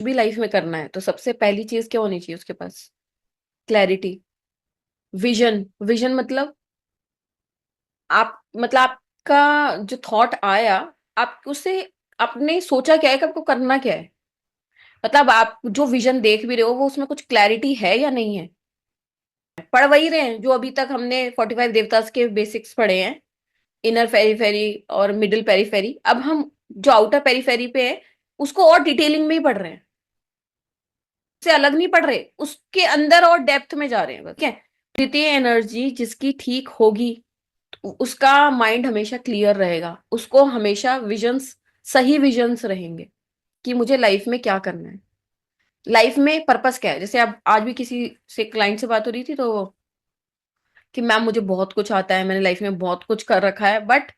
भी लाइफ में करना है तो सबसे पहली चीज क्या होनी चाहिए उसके पास? क्लैरिटी। विजन। विजन मतलब आपका जो थॉट आया, आप उससे आपने सोचा क्या है कि आपको करना क्या है? मतलब आप जो विजन देख भी रहे हो वो उसमें कुछ क्लैरिटी है या नहीं है? पढ़ वही रहे हैं जो अभी तक हमने 45 देवतास के बेसिक्स पढ़े हैं। इनर पेरीफेरी और मिडिल पेरीफेरी। अब हम जो आउटर पेरीफेरी पे है उसको और डिटेलिंग में ही पढ़ रहे हैं, से अलग नहीं पढ़ रहे, उसके अंदर और डेप्थ में जा रहे हैं, ठीक है। द्वितीय एनर्जी जिसकी ठीक होगी उसका माइंड हमेशा क्लियर रहेगा, उसको हमेशा विजन्स, सही विजन्स रहेंगे कि मुझे लाइफ में क्या करना है, लाइफ में पर्पस क्या है। जैसे अब आज भी किसी से क्लाइंट से बात हो रही थी तो कि मैम मुझे बहुत कुछ आता है, मैंने लाइफ में बहुत कुछ कर रखा है, बट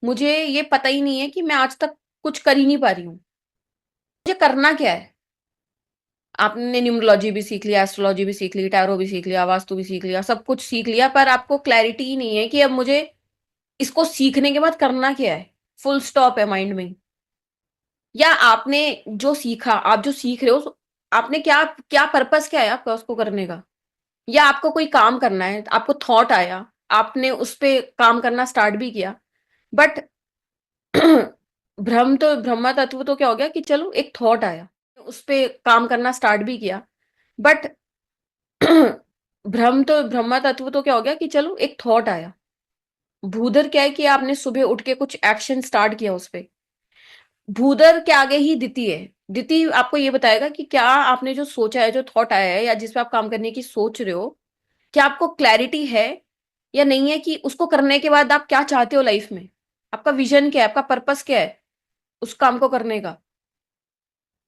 मुझे ये पता ही नहीं है कि मैं आज तक कुछ कर ही नहीं पा रही हूँ, मुझे करना क्या है। आपने न्यूमरोलॉजी भी सीख लिया, एस्ट्रोलॉजी भी सीख ली, टैरो भी सीख लिया, वास्तु भी सीख लिया, सब कुछ सीख लिया, पर आपको क्लैरिटी ही नहीं है कि अब मुझे इसको सीखने के बाद करना क्या है। फुल स्टॉप है माइंड में। या आपने जो सीखा, आप जो सीख रहे हो, आपने क्या क्या पर्पस क्या है आपका उसको करने का? या आपको कोई काम करना है, आपको थॉट आया, आपने उस पे काम करना स्टार्ट भी किया, बट ब्रह्म तत्व तो क्या हो गया कि चलो एक थॉट आया, उस पे काम करना स्टार्ट भी किया, बट ब्रह्म तत्व तो क्या हो गया कि चलो एक थॉट आया। भूदर क्या है कि आपने सुबह उठ के कुछ एक्शन स्टार्ट किया उस पे। भूदर के आगे ही दिति है। दिति आपको ये बताएगा कि क्या आपने जो सोचा है, जो थॉट आया है या जिस पे आप काम करने की सोच रहे हो, क्या आपको क्लैरिटी है या नहीं है कि उसको करने के बाद आप क्या चाहते हो लाइफ में। आपका विजन क्या है, आपका पर्पस क्या है उस काम को करने का।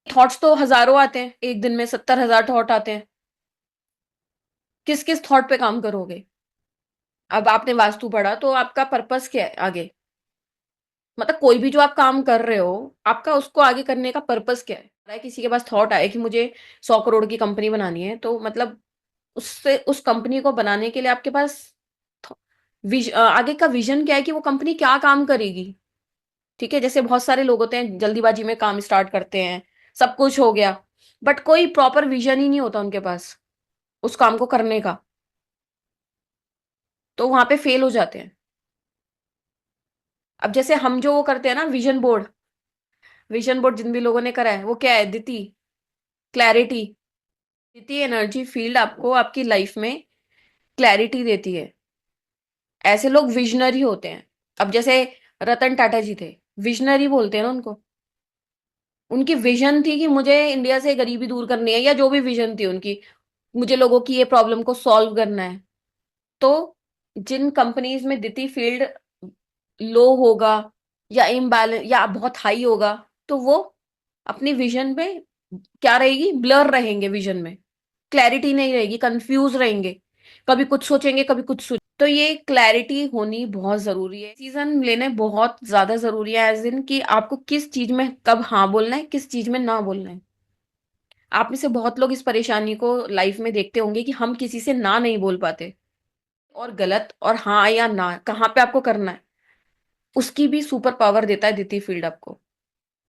थॉट्स तो हजारों आते हैं, एक दिन में 70,000 थॉट आते हैं। किस किस थॉट पे काम करोगे? अब आपने वास्तु पढ़ा तो आपका पर्पस क्या है आगे? मतलब कोई भी जो आप काम कर रहे हो, आपका उसको आगे करने का पर्पस क्या है? किसी के पास थॉट आए कि मुझे 100 करोड़ की कंपनी बनानी है, तो मतलब उससे उस कंपनी को बनाने के लिए आपके पास आगे का विजन क्या है कि वो कंपनी क्या काम करेगी। ठीक है, जैसे बहुत सारे लोग होते हैं जल्दीबाजी में काम स्टार्ट करते हैं, सब कुछ हो गया, बट कोई प्रॉपर विजन ही नहीं होता उनके पास उस काम को करने का, तो वहां पे फेल हो जाते हैं। अब जैसे हम जो वो करते हैं ना, विजन बोर्ड, विजन बोर्ड जिन भी लोगों ने करा है वो क्या है? दिति, क्लैरिटी। दिति एनर्जी फील्ड आपको आपकी लाइफ में क्लैरिटी देती है। ऐसे लोग विजनरी होते हैं। अब जैसे रतन टाटा जी थे, विजनरी बोलते हैं ना उनको। उनकी विजन थी कि मुझे इंडिया से गरीबी दूर करनी है, या जो भी विजन थी उनकी, मुझे लोगों की ये प्रॉब्लम को सॉल्व करना है। तो जिन कंपनीज में दिति फील्ड लो होगा या इम्बैलेंस या बहुत हाई होगा, तो वो अपनी विजन पे क्या रहेगी, ब्लर रहेंगे, विजन में क्लैरिटी नहीं रहेगी, कंफ्यूज रहेंगे, कभी कुछ सोचेंगे कभी कुछ सोच। तो ये क्लैरिटी होनी बहुत जरूरी है, सीजन लेने बहुत ज्यादा जरूरी है, एज इन कि आपको किस चीज में कब हाँ बोलना है, किस चीज में ना बोलना है। आप में से बहुत लोग इस परेशानी को लाइफ में देखते होंगे कि हम किसी से ना नहीं बोल पाते, और गलत और हाँ या ना कहाँ पे आपको करना है, उसकी भी सुपर पावर देता है द्वितीय फील्ड आपको।